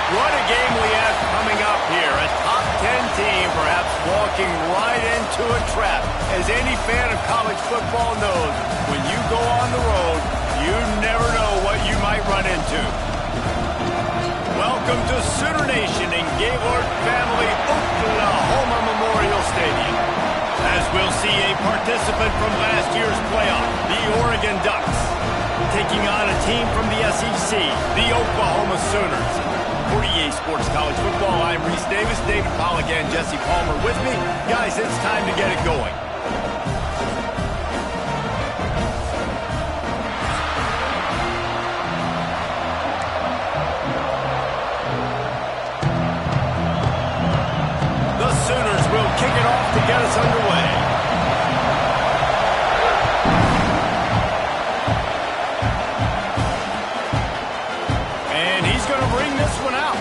What a game we have coming up here. A top 10 team perhaps walking right into a trap. As any fan of college football knows, when you go on the road, you never know what you might run into. Welcome to Sooner Nation in Gaylord Family Oklahoma Memorial Stadium. As we'll see a participant from last year's playoff, the Oregon Ducks, taking on a team from the SEC, the Oklahoma Sooners. For EA Sports College Football, I'm Reese Davis, David Pollack, and Jesse Palmer with me. Guys, it's time to get it going. The Sooners will kick it off to get us underway. And he's going to bring this one out.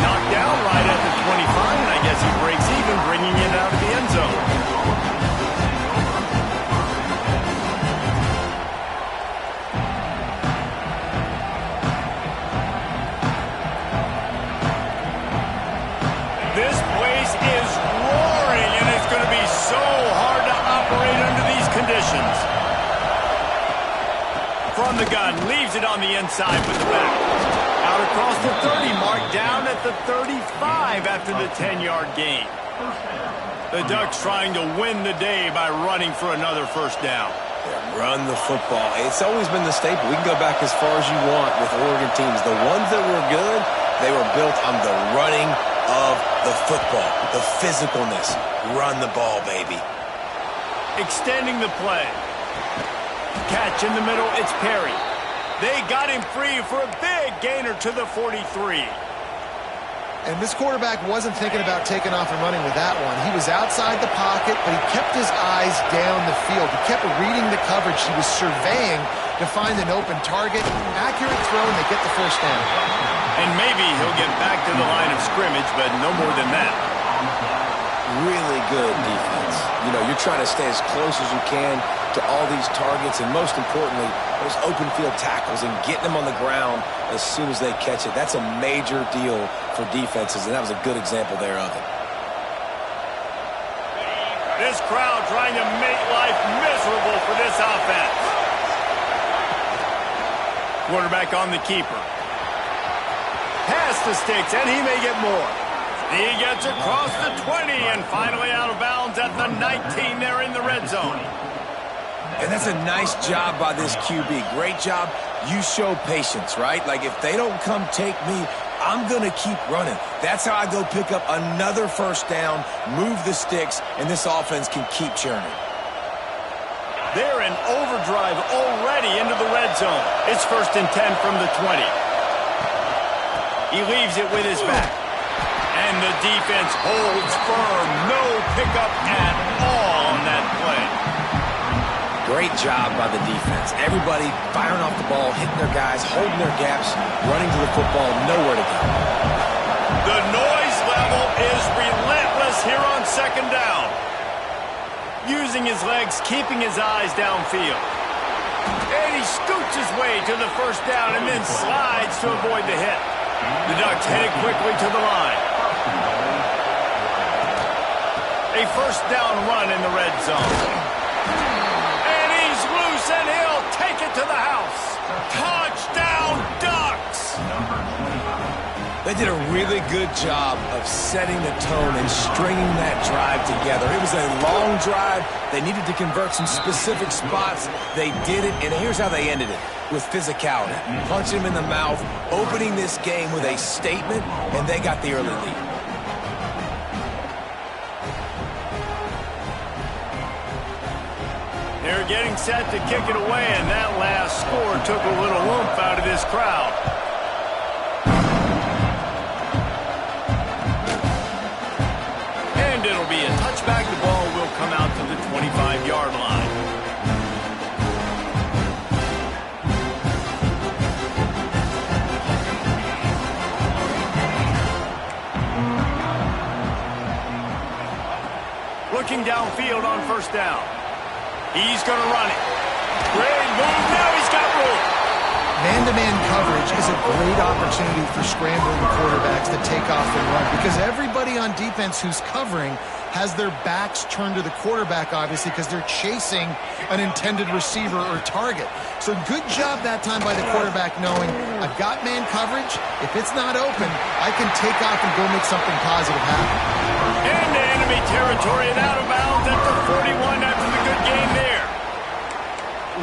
Knocked down right at the 25, and I guess he breaks even, bringing it out of the end zone. This place is roaring, and it's going to be so hard to operate under these conditions. From the gun, leaves it on the inside with the back. Out across the 30, marked down at the 35 after the 10-yard gain. The Ducks trying to win the day by running for another first down. Yeah, run the football. It's always been the staple. We can go back as far as you want with Oregon teams. The ones that were good, they were built on the running of the football, the physicalness. Run the ball, baby. Extending the play. Catch in the middle, it's Perry. They got him free for a big gainer to the 43. And this quarterback wasn't thinking about taking off and running with that one. He was outside the pocket, but he kept his eyes down the field. He kept reading the coverage. He was surveying to find an open target. Accurate throw, and they get the first down. And maybe he'll get back to the line of scrimmage, but no more than that. Really good defense. You know, you're trying to stay as close as you can to all these targets, and most importantly, those open field tackles and getting them on the ground as soon as they catch it. That's a major deal for defenses, and that was a good example there of it. This crowd trying to make life miserable for this offense. Quarterback on the keeper. Pass the sticks, and he may get more. He gets across the 20 and finally out of bounds at the 19 there in the red zone. And that's a nice job by this QB. Great job. You show patience, right? Like, if they don't come take me, I'm going to keep running. That's how I go pick up another first down, move the sticks, and this offense can keep churning. They're in overdrive already into the red zone. It's 1st and 10 from the 20. He leaves it with his back. And the defense holds firm. No pickup at all on that play. Great job by the defense. Everybody firing off the ball, hitting their guys, holding their gaps, running to the football, nowhere to go. The noise level is relentless here on 2nd down. Using his legs, keeping his eyes downfield. And he scoots his way to the first down and then slides to avoid the hit. The Ducks headed quickly to the line. A first down run in the red zone. And he's loose, and he'll take it to the house. Touchdown, Ducks! They did a really good job of setting the tone and stringing that drive together. It was a long drive. They needed to convert some specific spots. They did it, and here's how they ended it. With physicality. Punch him in the mouth, opening this game with a statement, and they got the early lead. They're getting set to kick it away, and that last score took a little oomph out of this crowd. And it'll be a touchback. The ball will come out to the 25-yard line. Looking downfield on first down. He's going to run it. Great move. Now he's got room. Man-to-man coverage is a great opportunity for scrambling quarterbacks to take off and run, because everybody on defense who's covering has their backs turned to the quarterback, obviously, because they're chasing an intended receiver or target. So good job that time by the quarterback knowing, I've got man coverage. If it's not open, I can take off and go make something positive happen. Into enemy territory and out of bounds at the 41 after the good game there.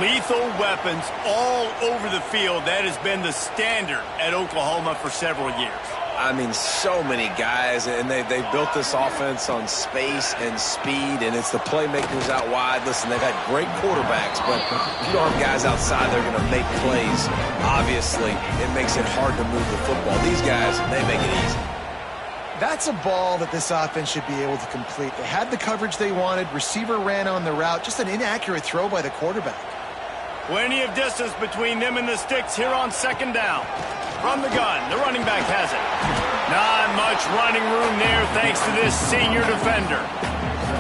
Lethal weapons all over the field. That has been the standard at Oklahoma for several years. I mean, so many guys, and they built this offense on space and speed, and it's the playmakers out wide. Listen, they've had great quarterbacks, but if you don't have guys outside, they're going to make plays. Obviously, it makes it hard to move the football. These guys, they make it easy. That's a ball that this offense should be able to complete. They had the coverage they wanted. Receiver ran on the route. Just an inaccurate throw by the quarterback. Plenty of distance between them and the sticks here on second down. From the gun, the running back has it. Not much running room there thanks to this senior defender.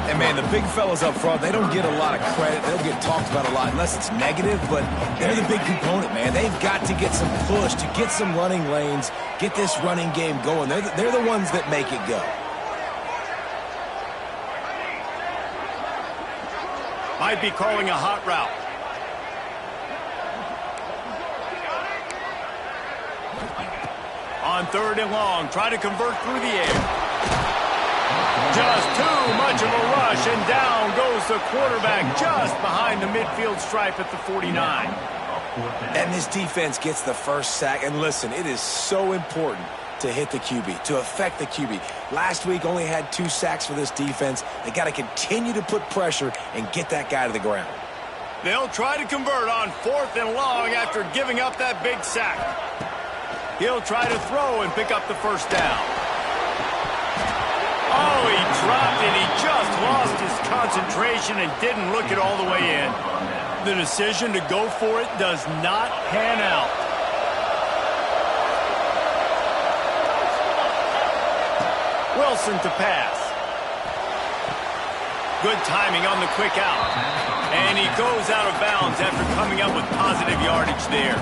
And, man, the big fellas up front, they don't get a lot of credit. They'll get talked about a lot unless it's negative, but they're the big component, man. They've got to get some push, to get some running lanes, get this running game going. They're the ones that make it go. Might be calling a hot route. On third and long, try to convert through the air. Just too much of a rush, and down goes the quarterback just behind the midfield stripe at the 49. And this defense gets the first sack. And listen, it is so important to hit the QB, to affect the QB. Last week only had 2 sacks for this defense. They got to continue to put pressure and get that guy to the ground. They'll try to convert on fourth and long after giving up that big sack. He'll try to throw and pick up the first down. Oh, he dropped it. He just lost his concentration and didn't look it all the way in. The decision to go for it does not pan out. Wilson to pass. Good timing on the quick out. And he goes out of bounds after coming up with positive yardage there.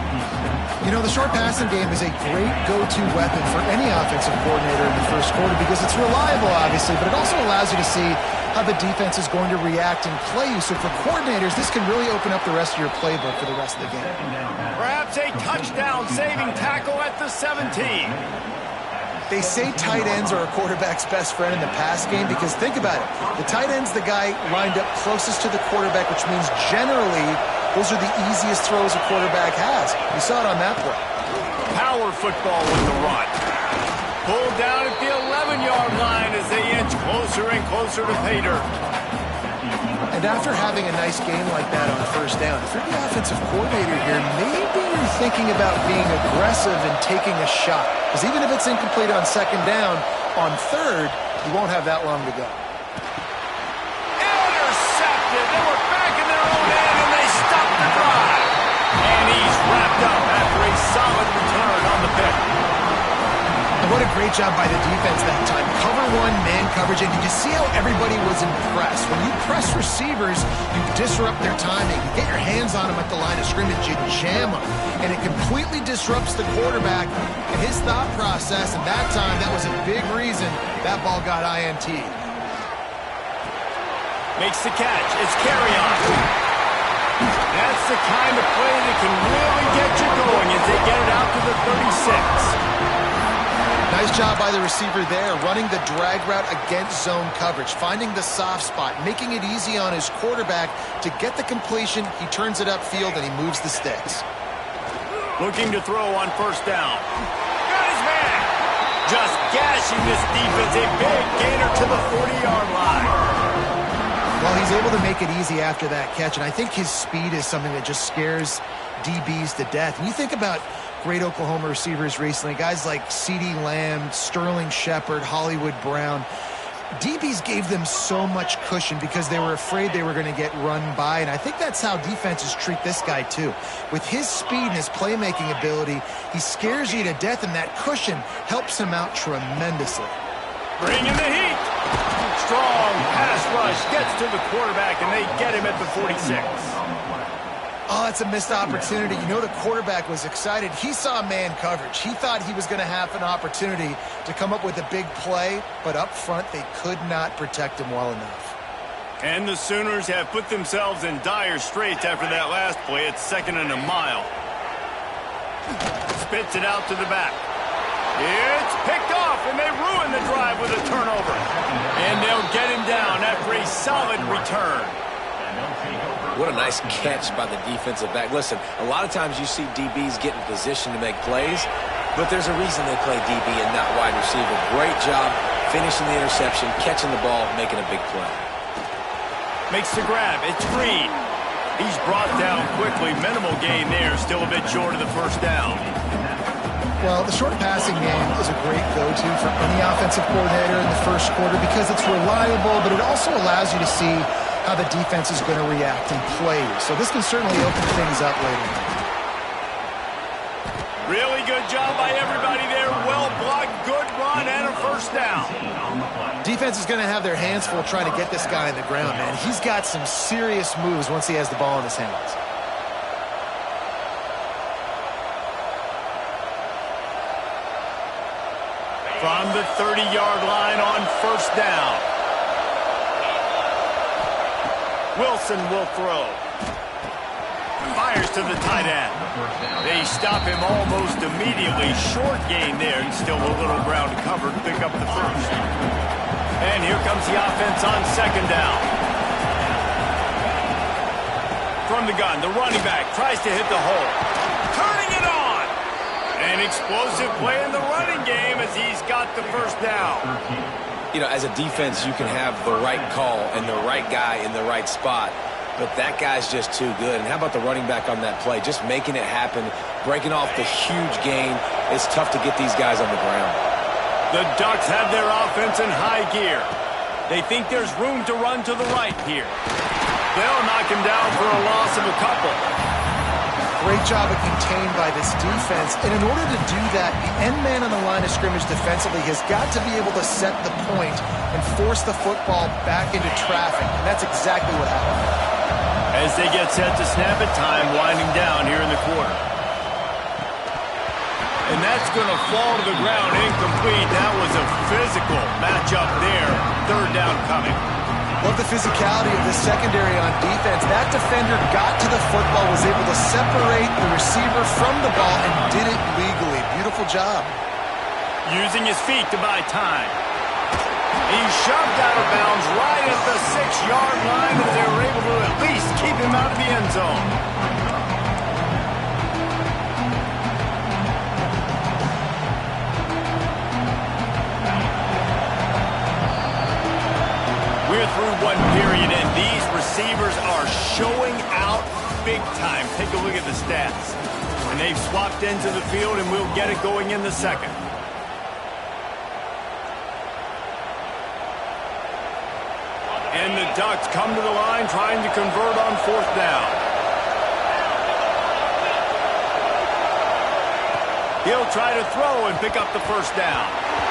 You know, the short passing game is a great go-to weapon for any offensive coordinator in the first quarter because it's reliable, obviously, but it also allows you to see how the defense is going to react and play you. So for coordinators, this can really open up the rest of your playbook for the rest of the game. Perhaps a touchdown-saving tackle at the 17. They say tight ends are a quarterback's best friend in the pass game because think about it. The tight end's the guy lined up closest to the quarterback, which means generally those are the easiest throws a quarterback has. You saw it on that play. Power football with the run. Pulled down at the 11-yard line as they inch closer and closer to pay dirt. And after having a nice game like that on first down, if you're the offensive coordinator here, maybe you're thinking about being aggressive and taking a shot. Because even if it's incomplete on second down, on third, you won't have that long to go. Intercepted. They were back in their own end, and they stopped the drive. And he's wrapped up after a solid return on the pick. And what a great job by the defense that time. Cover one, man coverage, and did you see how everybody was impressed? When you press receivers, you disrupt their timing. You get your hands on them at the line of scrimmage, you jam them, and it completely disrupts the quarterback and his thought process, and that time, that was a big reason that ball got INT'd. Makes the catch. It's carry on. That's the kind of play that can really get you going as they get it out to the 36. Nice job by the receiver there, running the drag route against zone coverage, finding the soft spot, making it easy on his quarterback to get the completion. He turns it upfield, and he moves the sticks. Looking to throw on first down. Got his man. Just gashing this defense. A big gainer to the 40-yard line. Well, he's able to make it easy after that catch, and I think his speed is something that just scares DBs to death. And you think about great Oklahoma receivers recently, guys like CeeDee Lamb, Sterling Shepard, Hollywood Brown. DBs gave them so much cushion because they were afraid they were going to get run by, and I think that's how defenses treat this guy too. With his speed and his playmaking ability, he scares you to death, and that cushion helps him out tremendously. Bringing the heat. Strong pass rush gets to the quarterback, and they get him at the 46. Oh, that's a missed opportunity. You know the quarterback was excited. He saw man coverage. He thought he was going to have an opportunity to come up with a big play, but up front they could not protect him well enough. And the Sooners have put themselves in dire straits after that last play. It's 2nd and a mile. Spits it out to the back. It's picked off, and they ruin the drive with a turnover. And they'll get him down after a solid return. What a nice catch by the defensive back. Listen, a lot of times you see DBs get in position to make plays, but there's a reason they play DB and not wide receiver. Great job finishing the interception, catching the ball, making a big play. Makes the grab. It's Green. He's brought down quickly. Minimal gain there. Still a bit short of the first down. Well, the short passing game is a great go-to for any offensive coordinator in the first quarter because it's reliable, but it also allows you to see how the defense is going to react and play. So this can certainly open things up later. Really good job by everybody there. Well blocked, good run, and a first down. Defense is going to have their hands full trying to get this guy on the ground, man. He's got some serious moves once he has the ball in his hands. From the 30-yard line on first down. Wilson will throw. Fires to the tight end. They stop him almost immediately. Short gain there, and still a little ground to cover to pick up the first. And here comes the offense on second down. From the gun, the running back tries to hit the hole. Turning it on. An explosive play in the running game as he's got the first down. You know, as a defense, you can have the right call and the right guy in the right spot, but that guy's just too good. And how about the running back on that play? Just making it happen, breaking off the huge gain. It's tough to get these guys on the ground. The Ducks have their offense in high gear. They think there's room to run to the right here. They'll knock him down for a loss of a couple. Great job of contained by this defense. And in order to do that, the end man on the line of scrimmage defensively has got to be able to set the point and force the football back into traffic. And that's exactly what happened. As they get set to snap it, time winding down here in the quarter. And that's going to fall to the ground incomplete. That was a physical matchup there. Third down coming. Love the physicality of the secondary on defense. That defender got to the football, was able to separate the receiver from the ball, and did it legally. Beautiful job. Using his feet to buy time. He's shoved out of bounds right at the 6-yard line as they were able to at least keep him out of the end zone. We're through one period, and these receivers are showing out big time. Take a look at the stats. And they've swapped into the field, and we'll get it going in the second. And the Ducks come to the line trying to convert on fourth down. He'll try to throw and pick up the first down.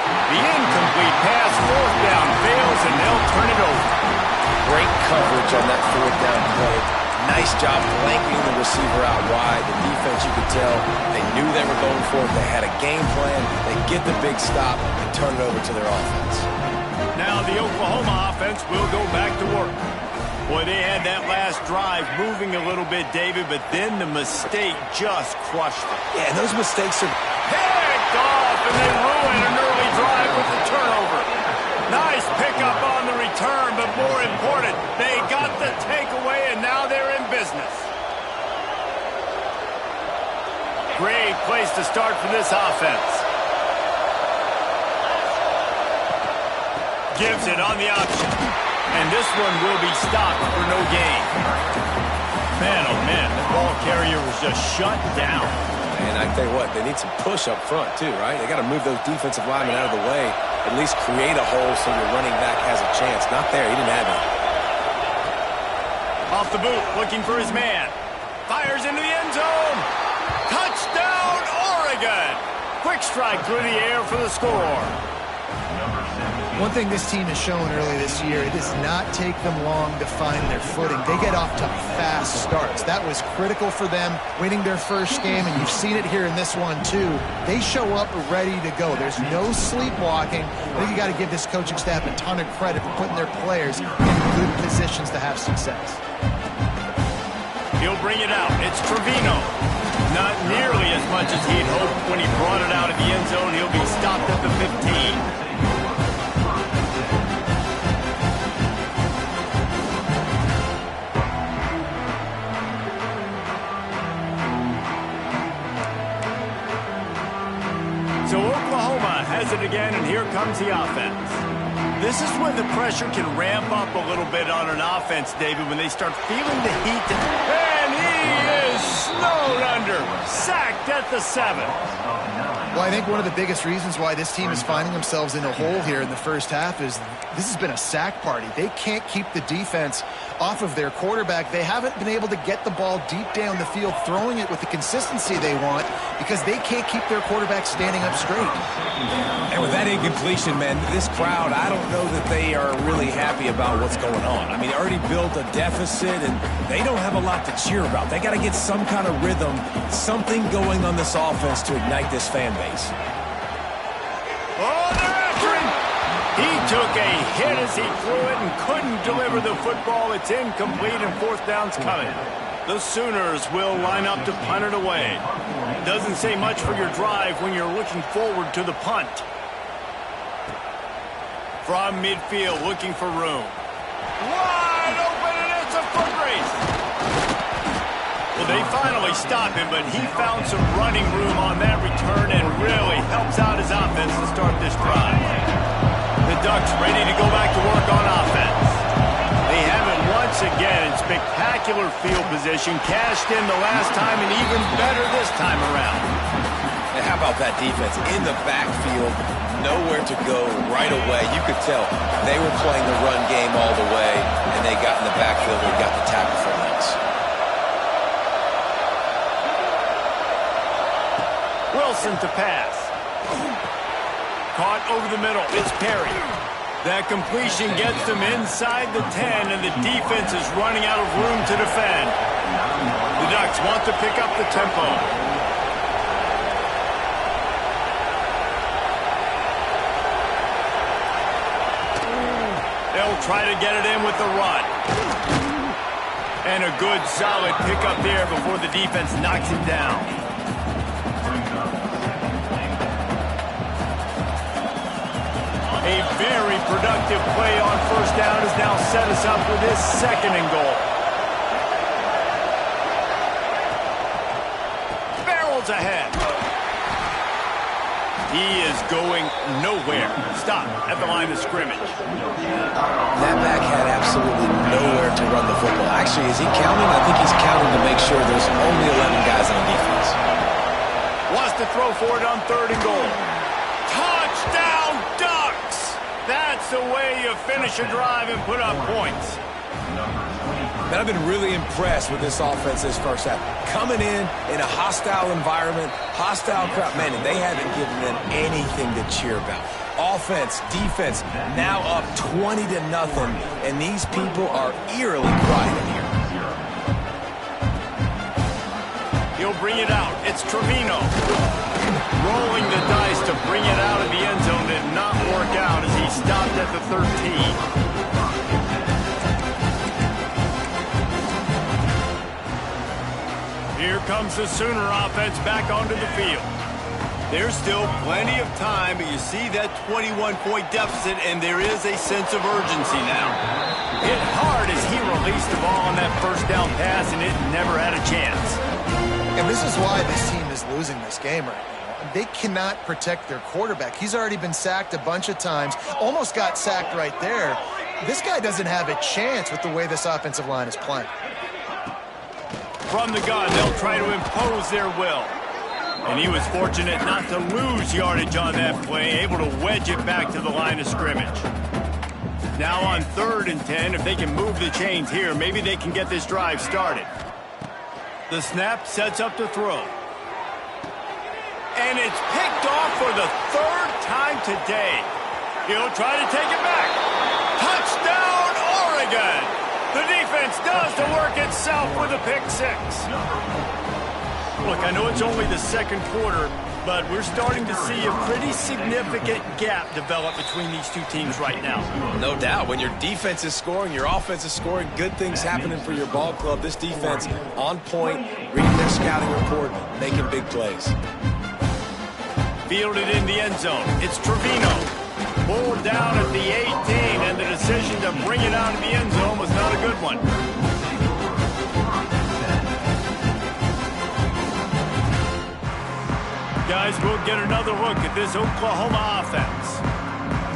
The incomplete pass, fourth down, fails, and they'll turn it over. Great coverage on that fourth down play. Nice job blanketing the receiver out wide. The defense, you could tell, they knew they were going for it. They had a game plan. They get the big stop and turn it over to their offense. Now the Oklahoma offense will go back to work. Boy, they had that last drive moving a little bit, David, but then the mistake just crushed them. Yeah, and those mistakes are picked off, and they ruin an early drive with the turnover. Nice pickup on the return, but more important, they got the takeaway, and now they're in business. Great place to start for this offense. Gives it on the option. And this one will be stopped for no gain. Man, oh man, the ball carrier was just shut down. And I tell you what, they need some push up front too, right? They got to move those defensive linemen out of the way, at least create a hole so your running back has a chance. Not there, he didn't have it. Off the boot, looking for his man. Fires into the end zone. Touchdown, Oregon! Quick strike through the air for the score. One thing this team has shown early this year, it does not take them long to find their footing. They get off to fast starts. That was critical for them, winning their first game, and you've seen it here in this one too. They show up ready to go. There's no sleepwalking. I think you got to give this coaching staff a ton of credit for putting their players in good positions to have success. He'll bring it out. It's Trevino. Not nearly as much as he'd hoped when he brought it out of the end zone. He'll be stopped at the 15. So Oklahoma has it again, and here comes the offense. This is when the pressure can ramp up a little bit on an offense, David, when they start feeling the heat. And he is snowed under, sacked at the 7. Well, I think one of the biggest reasons why this team is finding themselves in a hole here in the first half is this has been a sack party. They can't keep the defense off of their quarterback. They haven't been able to get the ball deep down the field, throwing it with the consistency they want because they can't keep their quarterback standing up straight. And with that incompletion, man, this crowd, I don't know that they are really happy about what's going on. I mean, they already built a deficit, and they don't have a lot to cheer about. They got to get some kind of rhythm, something going on this offense to ignite this fan base. Oh, they're after him! He took a hit as he threw it and couldn't deliver the football. It's incomplete and fourth down's coming. The Sooners will line up to punt it away. Doesn't say much for your drive when you're looking forward to the punt. From midfield, looking for room. Wide open, and it's a foot race. Well, they finally stop him, but he found some running room on that return and really helps out his offense to start this drive. The Ducks ready to go back to work on offense. They have it once again in spectacular field position, cashed in the last time and even better this time around. And how about that defense in the backfield? Nowhere to go right away. You could tell they were playing the run game all the way, and they got in the backfield and got the tackle for once. Wilson to pass. Caught over the middle. It's Perry. That completion gets them inside the 10, and the defense is running out of room to defend. The Ducks want to pick up the tempo. They'll try to get it in with the run. And a good, solid pickup there before the defense knocks him down. A very productive play on first down has now set us up with this second and goal. Barrels ahead. He is going nowhere. Stop at the line of scrimmage. That back had absolutely nowhere to run the football. Actually, is he counting? I think he's counting to make sure there's only 11 guys on defense. Wants to throw for it on third and goal. Touchdown, Ducks! That's the way you finish a drive and put up points. But I've been really impressed with this offense this first half. Coming in a hostile environment, hostile crowd, man, and they haven't given them anything to cheer about. Offense, defense, now up 20-0, and these people are eerily quiet in here. He'll bring it out. It's Trevino. Rolling the dice to bring it out of the end zone did not work out as he stopped at the 13. Here comes the Sooner offense back onto the field. There's still plenty of time, but you see that 21-point deficit, and there is a sense of urgency now. Hit hard as he released the ball on that first down pass, and it never had a chance. And this is why this team is losing this game right now. They cannot protect their quarterback. He's already been sacked a bunch of times, almost got sacked right there. This guy doesn't have a chance with the way this offensive line is playing. From the gun, they'll try to impose their will. And he was fortunate not to lose yardage on that play, able to wedge it back to the line of scrimmage. Now on 3rd and 10, if they can move the chains here, maybe they can get this drive started. The snap sets up to throw. And it's picked off for the 3rd time today. He'll try to take it back. Touchdown, Oregon! The defense does the work itself with a pick 6. Look, I know it's only the second quarter, but we're starting to see a pretty significant gap develop between these two teams right now. No doubt. When your defense is scoring, your offense is scoring, good things happening for your ball club. This defense on point, reading their scouting report, making big plays. Fielded in the end zone. It's Trevino. Pulled down at the 18, and the decision to bring it out of the end zone was not a good one. Guys, we'll get another look at this Oklahoma offense.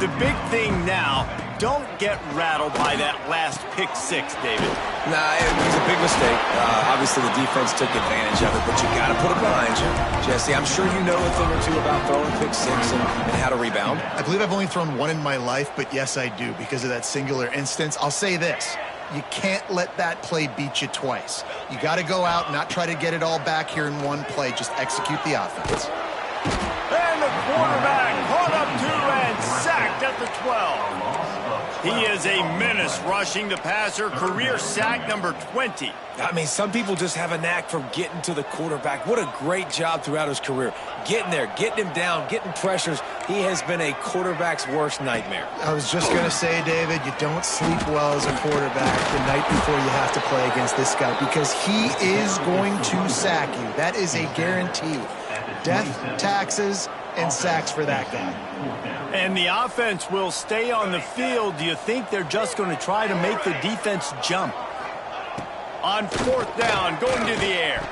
The big thing now, don't get rattled by that last pick six, David. Nah, it was a big mistake. Obviously, the defense took advantage of it, but you got to put it behind you. Jesse, I'm sure you know a thing or two about throwing pick six and how to rebound. I believe I've only thrown one in my life, but yes, I do because of that singular instance. I'll say this. You can't let that play beat you twice. You got to go out and not try to get it all back here in one play. Just execute the offense. And the quarterback caught up to and sacked at the 12. He is a menace rushing the passer, career sack number 20. I mean, some people just have a knack for getting to the quarterback. What a great job throughout his career. Getting there, getting him down, getting pressures. He has been a quarterback's worst nightmare. I was just going to say, David, you don't sleep well as a quarterback the night before you have to play against this guy because he is going to sack you. That is a guarantee. Death, taxes, and sacks for that guy. And the offense will stay on the field. Do you think they're just going to try to make the defense jump? On fourth down, going to the air.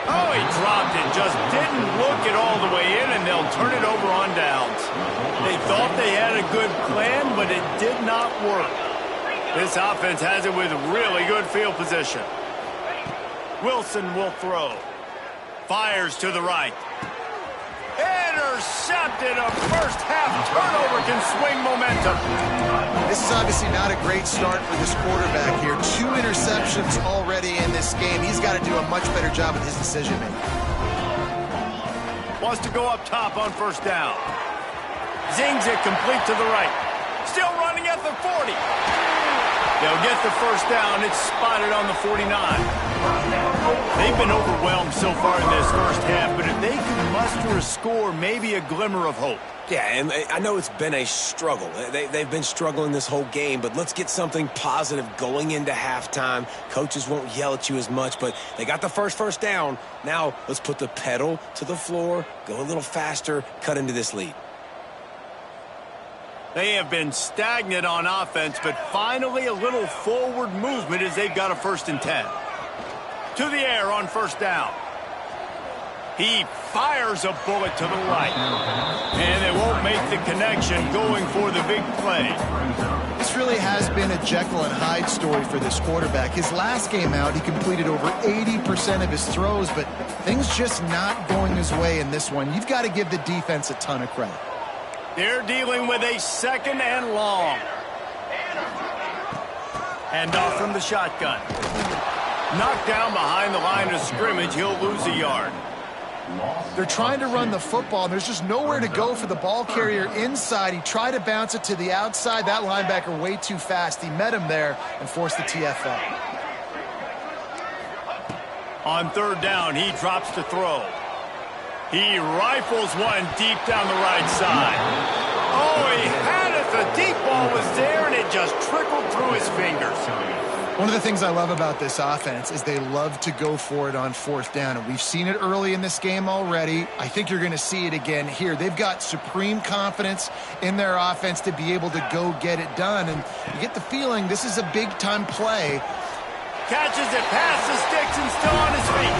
Oh, he dropped it. Just didn't look it all the way in, and they'll turn it over on downs. They thought they had a good plan, but it did not work. This offense has it with really good field position. Wilson will throw. Fires to the right. Intercepted. A first half turnover can swing momentum. This is obviously not a great start for this quarterback here. 2 interceptions already in this game. He's got to do a much better job with his decision making. Wants to go up top on first down. Zings it complete to the right. Still running at the 40. They'll get the first down. It's spotted on the 49. They've been overwhelmed so far in this first half, but if they can muster a score, maybe a glimmer of hope. Yeah, and I know it's been a struggle. They've been struggling this whole game, but let's get something positive going into halftime. Coaches won't yell at you as much, but they got the first down. Now let's put the pedal to the floor, go a little faster, cut into this lead. They have been stagnant on offense, but finally a little forward movement as they've got a 1st and 10. To the air on first down. He fires a bullet to the right. And they won't make the connection going for the big play. This really has been a Jekyll and Hyde story for this quarterback. His last game out, he completed over 80% of his throws, but things just not going his way in this one. You've got to give the defense a ton of credit. They're dealing with a 2nd and long. Hand off from the shotgun. Knocked down behind the line of scrimmage. He'll lose a yard. They're trying to run the football, and there's just nowhere to go for the ball carrier inside. He tried to bounce it to the outside. That linebacker way too fast. He met him there and forced the TFL. On 3rd down, he drops to throw. He rifles one deep down the right side. Oh, he had it. The deep ball was there, and it just trickled through his fingers. One of the things I love about this offense is they love to go for it on 4th down, and we've seen it early in this game already. I think you're going to see it again here. They've got supreme confidence in their offense to be able to go get it done, and you get the feeling this is a big-time play. Catches it past the sticks and still on his feet.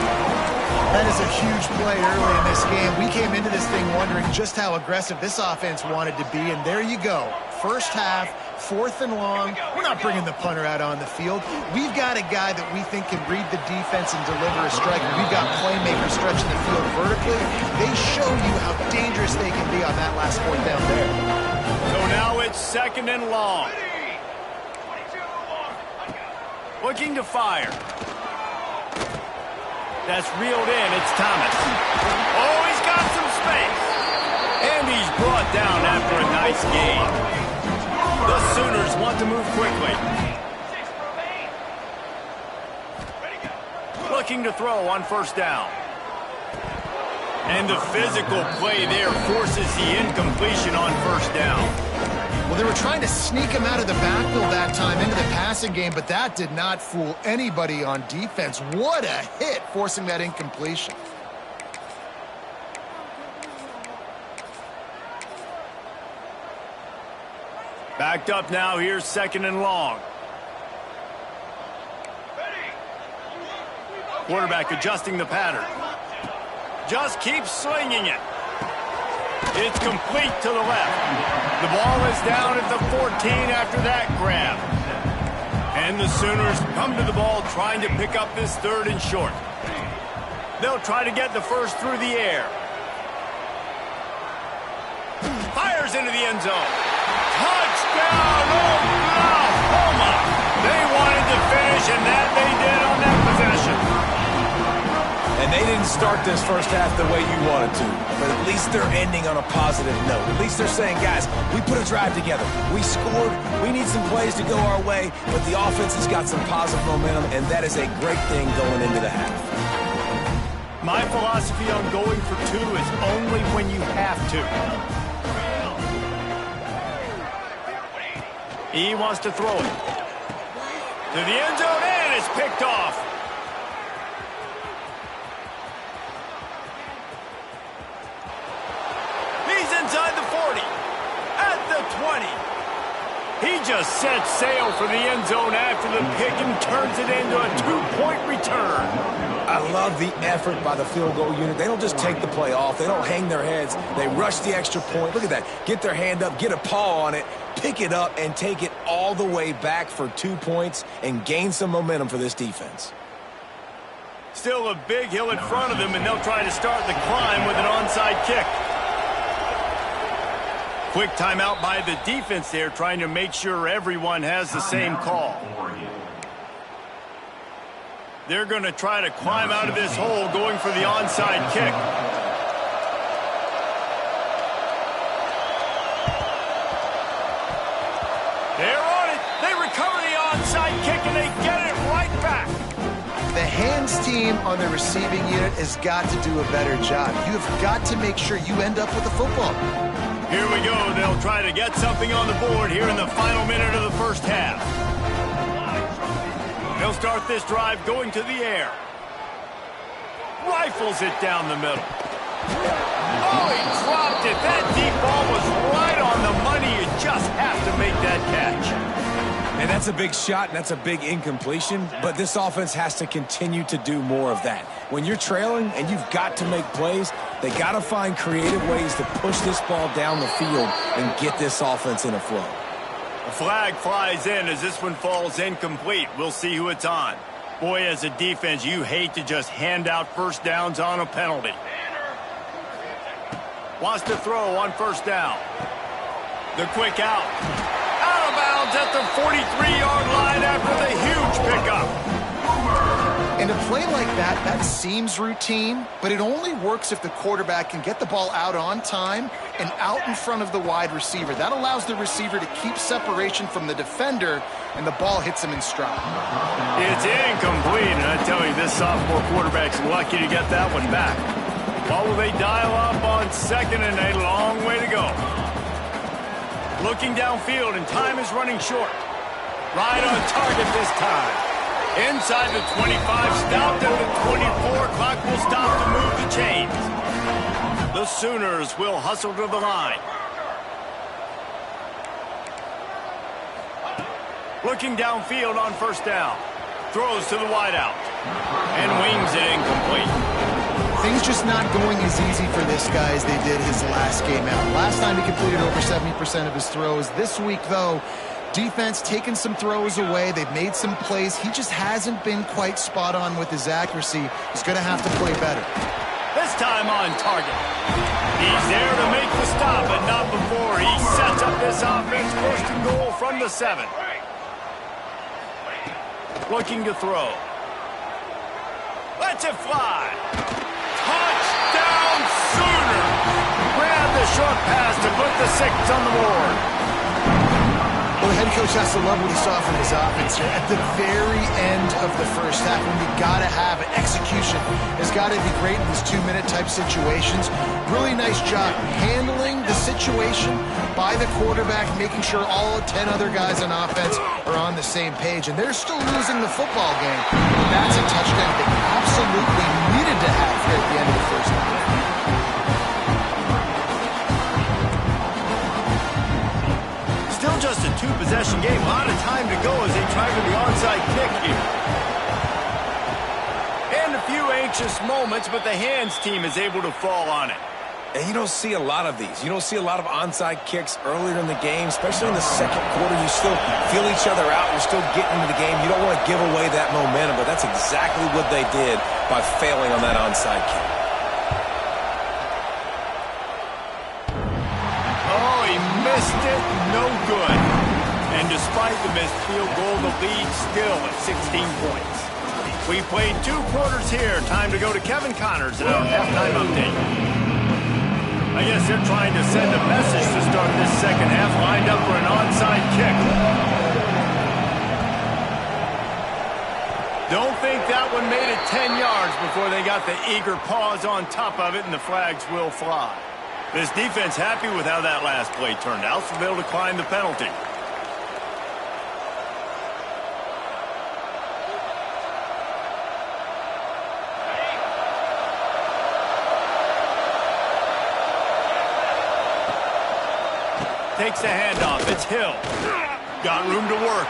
That is a huge play early in this game. We came into this thing wondering just how aggressive this offense wanted to be, and there you go. First half, 4th and long. We're not bringing the punter out on the field. We've got a guy that we think can read the defense and deliver a strike. We've got playmakers stretching the field vertically. They show you how dangerous they can be on that last 4th down there. So now it's 2nd and long. Looking to fire. That's reeled in. It's Thomas. Oh, he's got some space. And he's brought down after a nice game. The Sooners want to move quickly. Looking to throw on 1st down. And the physical play there forces the incompletion on 1st down. Well, they were trying to sneak him out of the backfield that time into the passing game, but that did not fool anybody on defense. What a hit, forcing that incompletion. Backed up now. Here's 2nd and long. Quarterback adjusting the pattern. Just keeps swinging it. It's complete to the left. The ball is down at the 14 after that grab. And the Sooners come to the ball trying to pick up this third and short. They'll try to get the first through the air. Fires into the end zone. Touchdown, Oklahoma! They wanted to finish, and that they did on that possession. And they didn't start this first half the way you wanted to, but at least they're ending on a positive note. At least they're saying, guys, we put a drive together. We scored. We need some plays to go our way, but the offense has got some positive momentum, and that is a great thing going into the half. My philosophy on going for two is only when you have to. He wants to throw it. To the end zone, and it's picked off. Inside the 40, at the 20. He just sets sail for the end zone after the pick and turns it into a two-point return. I love the effort by the field goal unit. They don't just take the play off. They don't hang their heads. They rush the extra point. Look at that. Get their hand up, get a paw on it, pick it up, and take it all the way back for 2 points and gain some momentum for this defense. Still a big hill in front of them, and they'll try to start the climb with an onside kick. Quick timeout by the defense there, trying to make sure everyone has the same call. They're going to try to climb out of this hole, going for the onside kick. They're on it. They recover the onside kick, and they get it right back. The hands team on the receiving unit has got to do a better job. You have got to make sure you end up with the football. Here we go. They'll try to get something on the board here in the final minute of the first half. They'll start this drive going to the air. Rifles it down the middle. Oh, he dropped it. That deep ball was right on the money. You just have to make that catch. And that's a big shot, and that's a big incompletion, but this offense has to continue to do more of that. When you're trailing and you've got to make plays, they got to find creative ways to push this ball down the field and get this offense in a flow. A flag flies in as this one falls incomplete. We'll see who it's on. Boy, as a defense, you hate to just hand out first downs on a penalty. Wants to throw on first down. The quick out. Out of bounds at the 43-yard line after the huge pickup. And a play like that, that seems routine, but it only works if the quarterback can get the ball out on time and out in front of the wide receiver. That allows the receiver to keep separation from the defender, and the ball hits him in stride. It's incomplete, and I tell you, this sophomore quarterback's lucky to get that one back. What will they dial up on second and a long way to go? Looking downfield, and time is running short. Right on target this time. Inside the 25, stopped at the 24. Clock will stop to move the chains. The Sooners will hustle to the line. Looking downfield on first down. Throws to the wideout. And wings it incomplete. Things just not going as easy for this guy as they did his last game out. Last time he completed over 70% of his throws. This week, though, defense taking some throws away. They've made some plays. He just hasn't been quite spot on with his accuracy. He's going to have to play better. This time on target. He's there to make the stop, but not before he sets up this offense. First and goal from the 7. Looking to throw. Lets it fly. Touchdown Sooners! Grab the short pass to put the 6 on the board. Well, the head coach has to love what he saw from his offense here at the very end of the first half, when you got to have it. Execution has got to be great in these 2-minute type situations. Really nice job handling the situation by the quarterback, making sure all 10 other guys on offense are on the same page. And they're still losing the football game. That's a touchdown they absolutely needed to have here at the end of the first half. Just a 2-possession game. A lot of time to go as they try for the onside kick here. And a few anxious moments, but the hands team is able to fall on it. And you don't see a lot of these. You don't see a lot of onside kicks earlier in the game, especially in the second quarter. You still feel each other out. You're still getting into the game. You don't want to give away that momentum, but that's exactly what they did by failing on that onside kick. Oh, he missed it. No good. And despite the missed field goal, the lead still at 16 points. We played 2 quarters here. Time to go to Kevin Connors at our halftime update. I guess they're trying to send a message to start this second half, lined up for an onside kick. Don't think that one made it 10 yards before they got the eager paws on top of it, and the flags will fly. This defense happy with how that last play turned out, so they'll decline the penalty. Takes the handoff. It's Hill. Got room to work.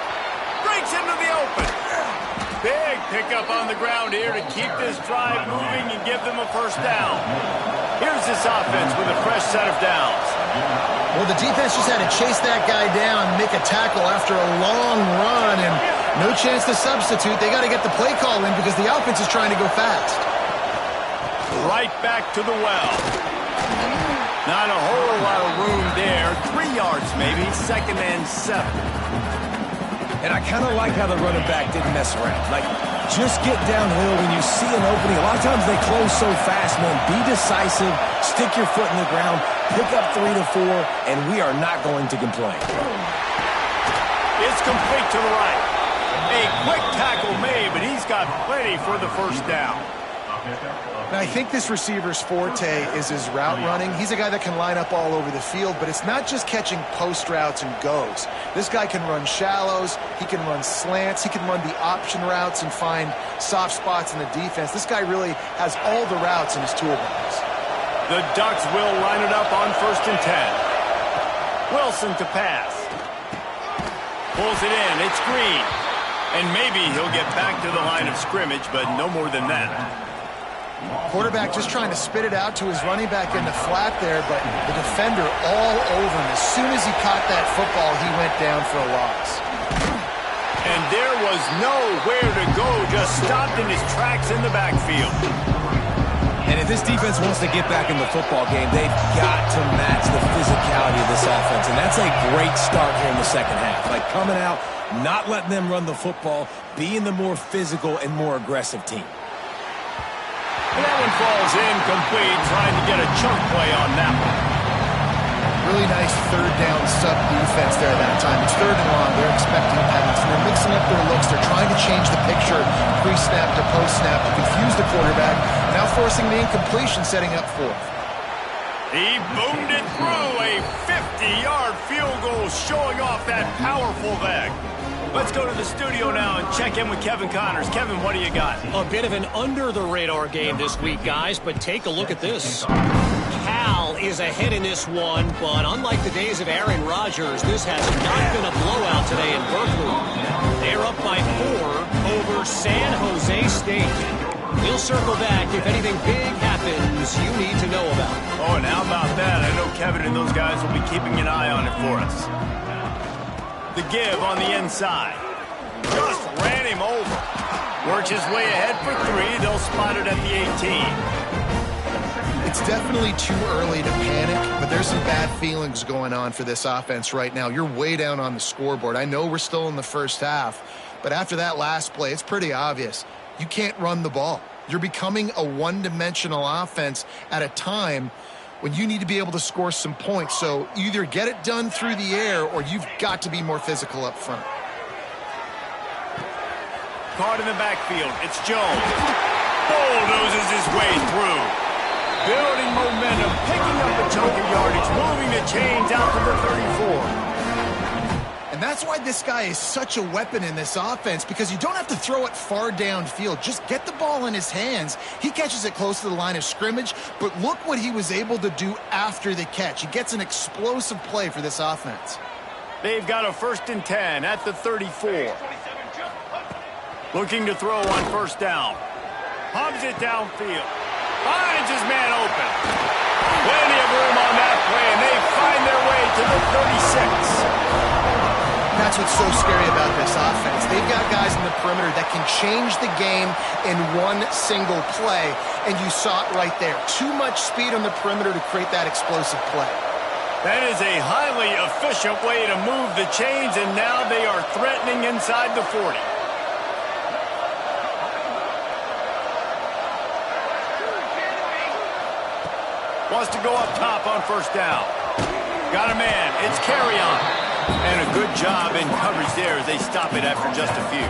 Breaks into the open. Big pickup on the ground here to keep this drive moving and give them a first down. Here's this offense with a fresh set of downs. Well, the defense just had to chase that guy down, make a tackle after a long run, and no chance to substitute. They got to get the play call in because the offense is trying to go fast. Right back to the well. Not a whole lot of room there. 3 yards maybe, 2nd and 7. And I kind of like how the running back didn't mess around. Like, just get downhill when you see an opening. A lot of times they close so fast, man. Be decisive, stick your foot in the ground, pick up 3 to 4, and we are not going to complain. It's complete to the right. A quick tackle made, but he's got plenty for the first down. Now, I think this receiver's forte is his route running. He's a guy that can line up all over the field, but it's not just catching post routes and goes. This guy can run shallows, he can run slants, he can run the option routes and find soft spots in the defense. This guy really has all the routes in his toolbox. The Ducks will line it up on 1st and 10. Wilson to pass. Pulls it in, it's Green. And maybe he'll get back to the line of scrimmage, but no more than that. Quarterback just trying to spit it out to his running back in the flat there, but the defender all over him. As soon as he caught that football, he went down for a loss. And there was nowhere to go, just stopped in his tracks in the backfield. And if this defense wants to get back in the football game, they've got to match the physicality of this offense. And that's a great start here in the second half. Like coming out, not letting them run the football, being the more physical and more aggressive team. And that one falls incomplete, trying to get a chunk play on that one. Really nice 3rd down sub defense there that time. It's 3rd and long. They're expecting pass, and they're mixing up their looks. They're trying to change the picture pre-snap to post-snap to confuse the quarterback, now forcing the incompletion, setting up 4th. He boomed it through a 50-yard field goal, showing off that powerful leg. Let's go to the studio now and check in with Kevin Connors. Kevin, what do you got? A bit of an under-the-radar game this week, guys, but take a look at this. Cal is ahead in this one, but unlike the days of Aaron Rodgers, this has not been a blowout today in Berkeley. They're up by 4 over San Jose State. We'll circle back if anything big happens you need to know about. Oh, and how about that? I know Kevin and those guys will be keeping an eye on it for us. The give on the inside. Just ran him over. Works his way ahead for 3. They'll spot it at the 18. It's definitely too early to panic, but there's some bad feelings going on for this offense right now. You're way down on the scoreboard. I know we're still in the first half, but after that last play, it's pretty obvious. You can't run the ball. You're becoming a one-dimensional offense at a time when you need to be able to score some points. So either get it done through the air or you've got to be more physical up front. Caught in the backfield. It's Jones. Bulldozes his way through. Building momentum, picking up a chunk of yardage, moving the chains out to the 34. And that's why this guy is such a weapon in this offense, because you don't have to throw it far downfield. Just get the ball in his hands. He catches it close to the line of scrimmage, but look what he was able to do after the catch. He gets an explosive play for this offense. They've got a 1st and 10 at the 34. Looking to throw on 1st down. Pumps it downfield. Finds his man open. Plenty of room on that play, and they find their way to the 36. That's what's so scary about this offense. They've got guys in the perimeter that can change the game in one single play, and you saw it right there. Too much speed on the perimeter to create that explosive play. That is a highly efficient way to move the chains, and now they are threatening inside the 40. Wants to go up top on first down. Got a man. It's carry on. And a good job in coverage there as they stop it after just a few.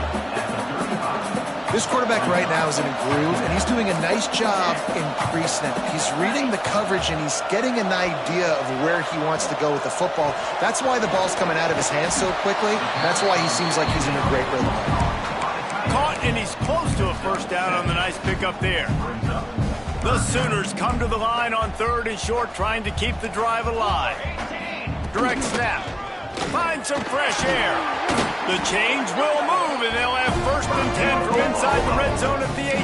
This quarterback right now is in a groove, and he's doing a nice job in pre-snap. He's reading the coverage, and he's getting an idea of where he wants to go with the football. That's why the ball's coming out of his hands so quickly. That's why he seems like he's in a great rhythm. Caught, and he's close to a first down on the nice pickup there. The Sooners come to the line on 3rd and short, trying to keep the drive alive. Direct snap. Find some fresh air. The chains will move, and they'll have 1st and 10 from inside the red zone at the 18.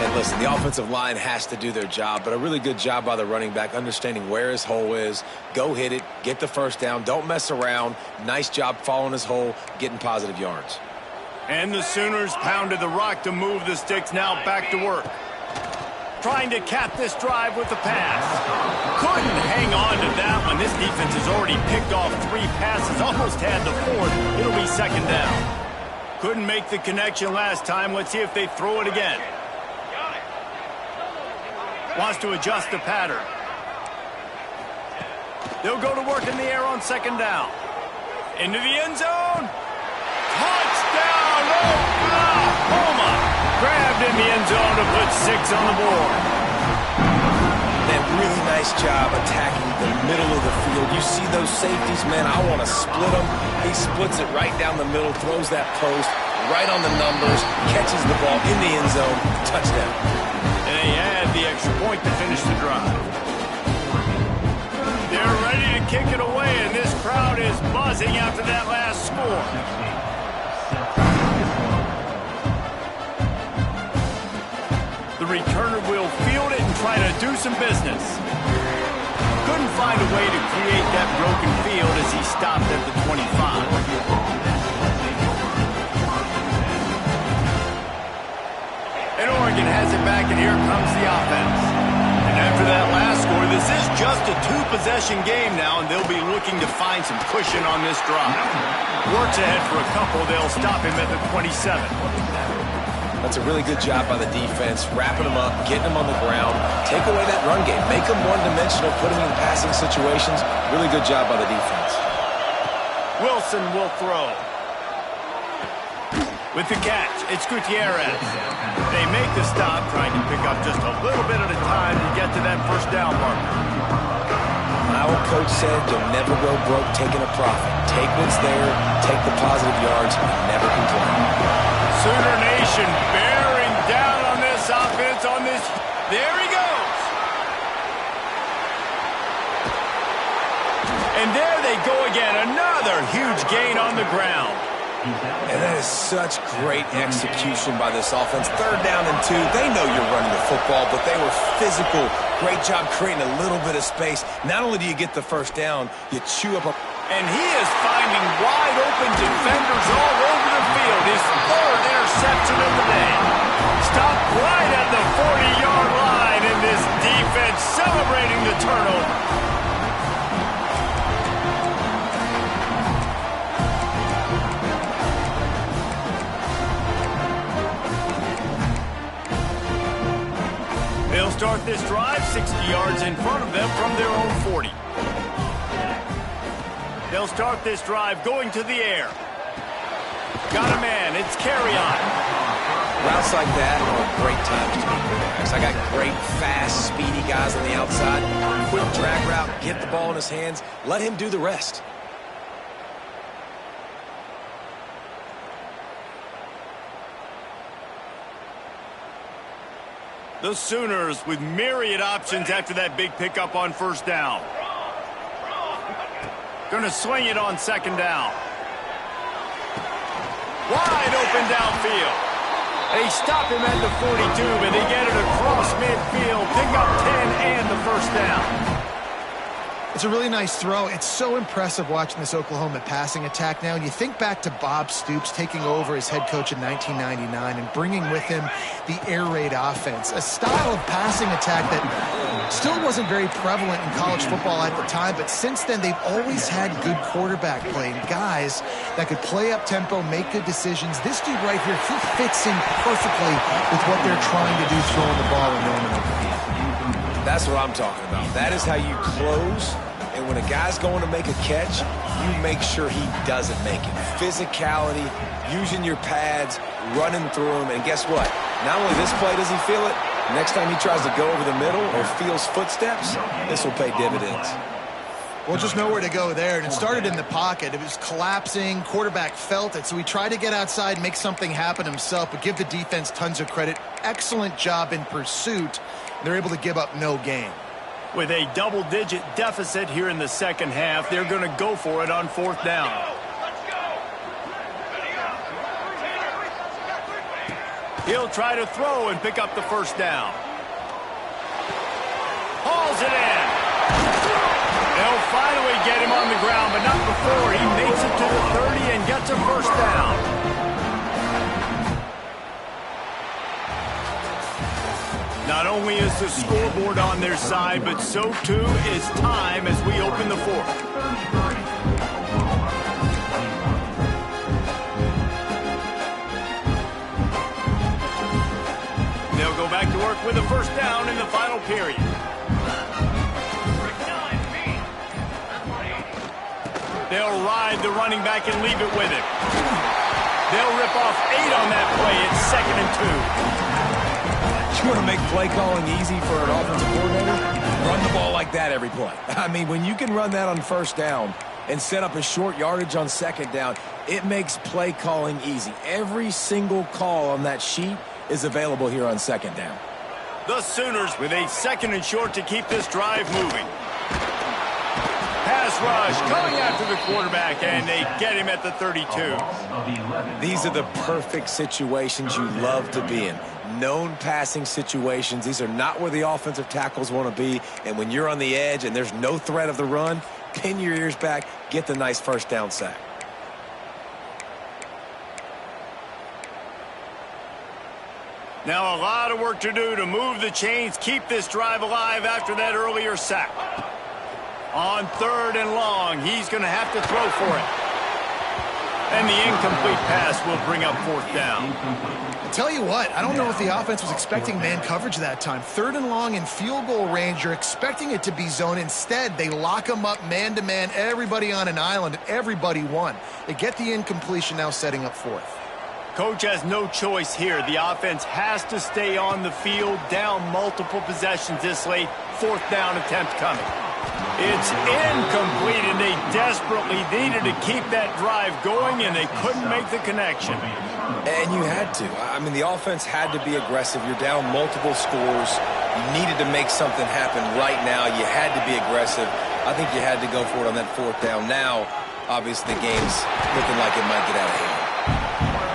And listen, the offensive line has to do their job, but a really good job by the running back understanding where his hole is. Go hit it, get the first down, don't mess around. Nice job following his hole, getting positive yards. And the Sooners pounded the rock to move the sticks, now back to work. Trying to cap this drive with the pass. Couldn't hang on to that one. This defense has already picked off 3 passes, almost had the 4th. It'll be 2nd down. Couldn't make the connection last time. Let's see if they throw it again. Wants to adjust the pattern. They'll go to work in the air on 2nd down. Into the end zone. Touchdown, Oklahoma! Grabbed in the end zone to put 6 on the board. Man, really nice job attacking the middle of the field. You see those safeties, man, I want to split them. He splits it right down the middle, throws that post, right on the numbers, catches the ball in the end zone, touchdown. And they add the extra point to finish the drive. They're ready to kick it away, and this crowd is buzzing after that last score. The returner will field it and try to do some business. Couldn't find a way to create that broken field as he stopped at the 25. And Oregon has it back, and here comes the offense. And after that last score, this is just a 2-possession game now, and they'll be looking to find some cushion on this drive. Works ahead for a couple. They'll stop him at the 27. That's a really good job by the defense, wrapping them up, getting them on the ground, take away that run game, make them one-dimensional, put them in passing situations. Really good job by the defense. Wilson will throw. With the catch, it's Gutierrez. They make the stop, trying to pick up just a little bit at a time to get to that first down marker. My old coach said you'll never go broke taking a profit. Take what's there, take the positive yards, and never complain. Sooner Nation bearing down on this offense, on this. There he goes. And there they go again. Another huge gain on the ground. And that is such great execution by this offense. 3rd down and 2. They know you're running the football, but they were physical. Great job creating a little bit of space. Not only do you get the first down, you chew up a... And he is finding wide-open defenders all over the field. His 3rd interception of the day. Stopped right at the 40-yard line, and this defense celebrating the turnover. They'll start this drive 60 yards in front of them from their own 40. They'll start this drive going to the air. Got a man. It's carry on. Routes like that are a great time to be quarterbacks. I got great, fast, speedy guys on the outside. Quick drag route, get the ball in his hands, let him do the rest. The Sooners with myriad options after that big pickup on first down. Going to swing it on 2nd down. Wide open downfield. They stop him at the 42, but they get it across midfield, pick up 10 and the first down. It's a really nice throw. It's so impressive watching this Oklahoma passing attack now. And you think back to Bob Stoops taking over as head coach in 1999 and bringing with him the air raid offense, a style of passing attack that still wasn't very prevalent in college football at the time. But since then, they've always had good quarterback play and guys that could play up tempo, make good decisions. This dude right here, he fits in perfectly with what they're trying to do, throwing the ball in Norman Oklahoma. That's what I'm talking about. That is how you close. And when a guy's going to make a catch, you make sure he doesn't make it. Physicality, using your pads, running through them. And guess what? Not only this play does he feel it, next time he tries to go over the middle or feels footsteps, this will pay dividends. Well, just nowhere to go there. And it started in the pocket. It was collapsing. Quarterback felt it. So he tried to get outside, make something happen himself, but give the defense tons of credit. Excellent job in pursuit. They're able to give up no gain. With a double-digit deficit here in the second half, they're going to go for it on fourth down. He'll try to throw and pick up the first down. Hauls it in. They'll finally get him on the ground, but not before he makes it to the 30 and gets a first down. Not only is the scoreboard on their side, but so too is time as we open the fourth. They'll go back to work with a first down in the final period. They'll ride the running back and leave it with him. They'll rip off 8 on that play. It's 2nd and 2. You want to make play calling easy for an offensive coordinator? Run the ball like that every play. I mean, when you can run that on first down and set up a short yardage on second down, it makes play calling easy. Every single call on that sheet is available here on second down. The Sooners with a 2nd and short to keep this drive moving. Pass rush coming after the quarterback, and they get him at the 32. These are the perfect situations you love to be in. Known passing situations. These are not where the offensive tackles want to be. And when you're on the edge and there's no threat of the run, pin your ears back, get the nice first down sack. Now a lot of work to do to move the chains, keep this drive alive after that earlier sack. On 3rd and long, he's going to have to throw for it. And the incomplete pass will bring up 4th down. I'll tell you what, I don't know if the offense was expecting man coverage that time. 3rd and long in field goal range, you're expecting it to be zone. Instead, they lock them up man-to-man, everybody on an island, and everybody won. They get the incompletion, now setting up 4th. Coach has no choice here. The offense has to stay on the field, down multiple possessions this late. 4th down attempt coming. It's incomplete, and they desperately needed to keep that drive going, and they couldn't make the connection. And you had to. I mean, the offense had to be aggressive. You're down multiple scores. You needed to make something happen right now. You had to be aggressive. I think you had to go for it on that 4th down. Now, obviously, the game's looking like it might get out of hand.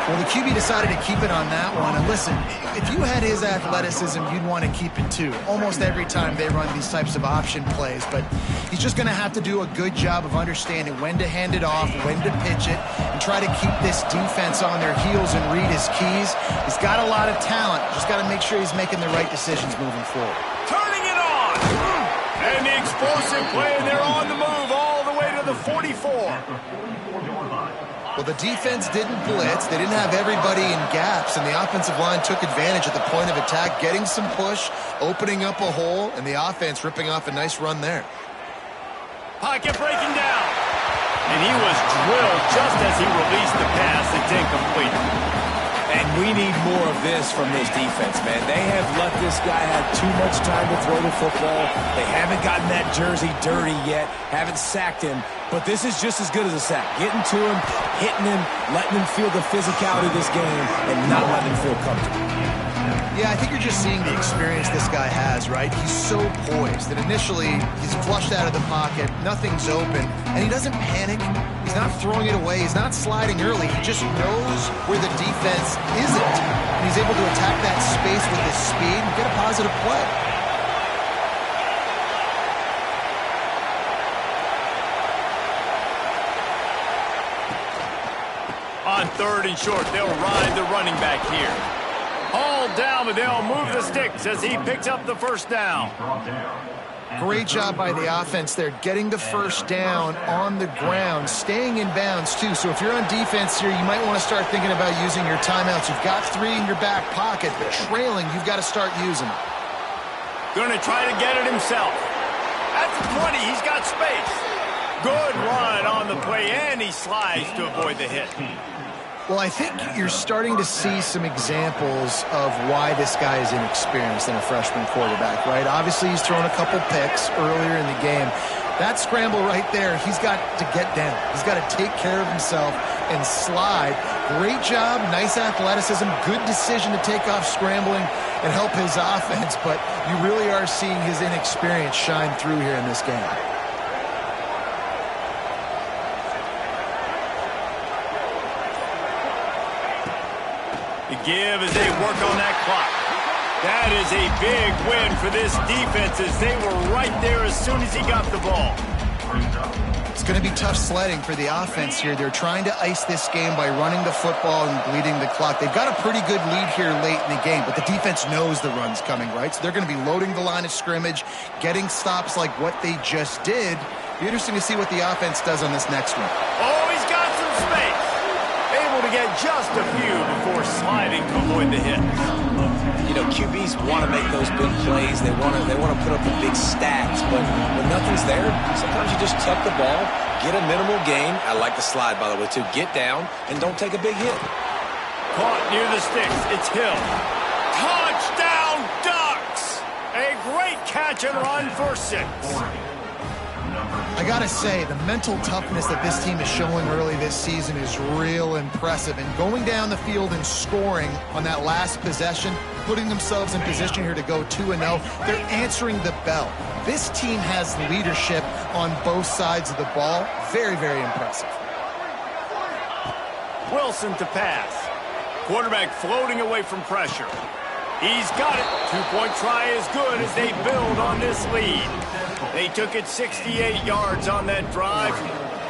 Well, the QB decided to keep it on that one. And listen, if you had his athleticism, you'd want to keep it too. Almost every time they run these types of option plays. But he's just going to have to do a good job of understanding when to hand it off, when to pitch it, and try to keep this defense on their heels and read his keys. He's got a lot of talent. Just got to make sure he's making the right decisions moving forward. Turning it on! And the explosive play, they're on the move all the way to the 44. Well, the defense didn't blitz. They didn't have everybody in gaps, and the offensive line took advantage at the point of attack, getting some push, opening up a hole, and the offense ripping off a nice run there. Pocket breaking down. And he was drilled just as he released the pass. It's incomplete. And we need more of this from this defense, man. They have let this guy have too much time to throw the football. They haven't gotten that jersey dirty yet, haven't sacked him. But this is just as good as a sack. Getting to him, hitting him, letting him feel the physicality of this game, and not letting him feel comfortable. Yeah, I think you're just seeing the experience this guy has, right? He's so poised that initially he's flushed out of the pocket, nothing's open, and he doesn't panic. He's not throwing it away. He's not sliding early. He just knows where the defense isn't. And he's able to attack that space with his speed and get a positive play. On 3rd and short, they'll ride the running back here. All down, but they'll move the sticks as he picks up the first down. Great job by the offense there, getting the first down on the ground, staying in bounds too. So if you're on defense here, you might want to start thinking about using your timeouts. You've got 3 in your back pocket, but trailing, you've got to start using them. Going to try to get it himself. At the 20, he's got space. Good run on the play, and he slides to avoid the hit. Well, I think you're starting to see some examples of why this guy is inexperienced in a freshman quarterback, right? Obviously, he's thrown a couple picks earlier in the game. That scramble right there, he's got to get down. He's got to take care of himself and slide. Great job, nice athleticism, good decision to take off scrambling and help his offense, but you really are seeing his inexperience shine through here in this game. Give as they work on that clock. That is a big win for this defense as they were right there as soon as he got the ball. It's going to be tough sledding for the offense here. They're trying to ice this game by running the football and bleeding the clock. They've got a pretty good lead here late in the game, but the defense knows the run's coming, right? So they're going to be loading the line of scrimmage, getting stops like what they just did. Be interesting to see what the offense does on this next one. Oh, he's got some space. Able to get just a few before sliding to avoid the hit. You know, QBs want to make those big plays. They want to put up the big stats, but when nothing's there, sometimes you just tuck the ball, get a minimal gain. I like the slide, by the way, too. Get down and don't take a big hit. Caught near the sticks. It's Hill. Touchdown, Ducks! A great catch and run for 6. I gotta say, the mental toughness that this team is showing early this season is real impressive. And going down the field and scoring on that last possession, putting themselves in position here to go 2-0, they're answering the bell. This team has leadership on both sides of the ball. Very, very impressive. Wilson to pass. Quarterback floating away from pressure. He's got it. 2-point try is good as they build on this lead. They took it 68 yards on that drive.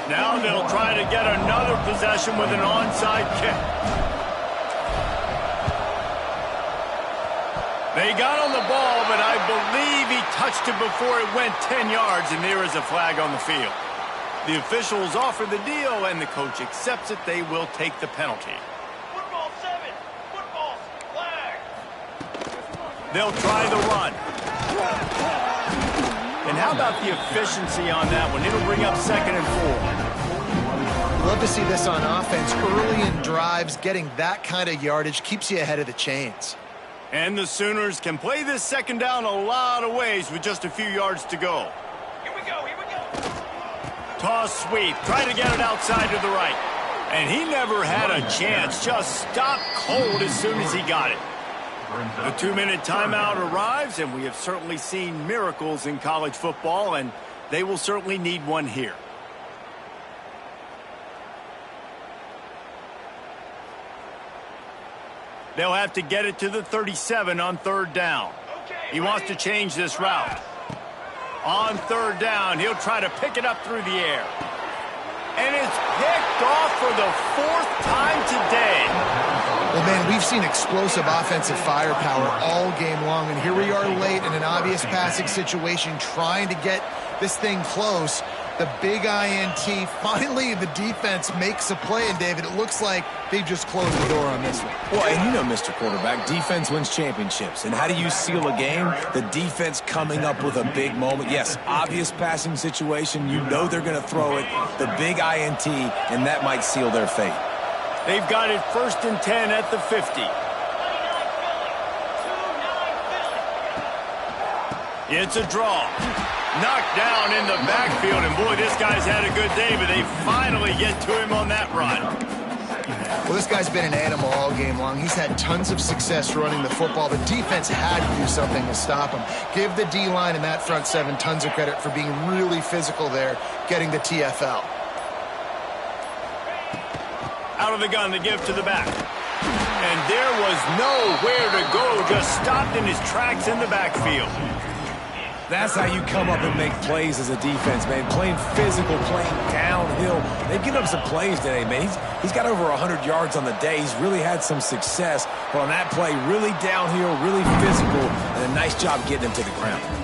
Now they'll try to get another possession with an onside kick. They got on the ball, but I believe he touched it before it went 10 yards, and there is a flag on the field. The officials offer the deal, and the coach accepts it. They will take the penalty. Football 7. Football flag. They'll try the run. And how about the efficiency on that one? It'll bring up 2nd and 4. Love to see this on offense. Early in drives, getting that kind of yardage keeps you ahead of the chains. And the Sooners can play this 2nd down a lot of ways with just a few yards to go. Here we go. Toss sweep. Try to get it outside to the right. And he never had a chance. Just stopped cold as soon as he got it. The 2-minute timeout arrives, and we have certainly seen miracles in college football, and they will certainly need one here. They'll have to get it to the 37 on 3rd down. He wants to change this route. On 3rd down, he'll try to pick it up through the air. And it's picked off for the 4th time today. Well, man, we've seen explosive offensive firepower all game long, and here we are late in an obvious passing situation trying to get this thing close. The big INT, finally the defense makes a play, and David, it looks like they've just closed the door on this one. Well, and you know, Mr. Quarterback, defense wins championships. And how do you seal a game? The defense coming up with a big moment. Yes, obvious passing situation. You know they're going to throw it. The big INT, and that might seal their fate. They've got it 1st and 10 at the 50. It's a draw. Knocked down in the backfield, and boy, this guy's had a good day, but they finally get to him on that run. Well, this guy's been an animal all game long. He's had tons of success running the football. The defense had to do something to stop him. Give the D-line and that front seven tons of credit for being really physical there, getting the TFL. Out of the gun to give to the back. And there was nowhere to go, just stopped in his tracks in the backfield. That's how you come up and make plays as a defense, man. Playing physical, playing downhill. They've given up some plays today, man. He's got over 100 yards on the day. He's really had some success. But on that play, really downhill, really physical, and a nice job getting him to the ground.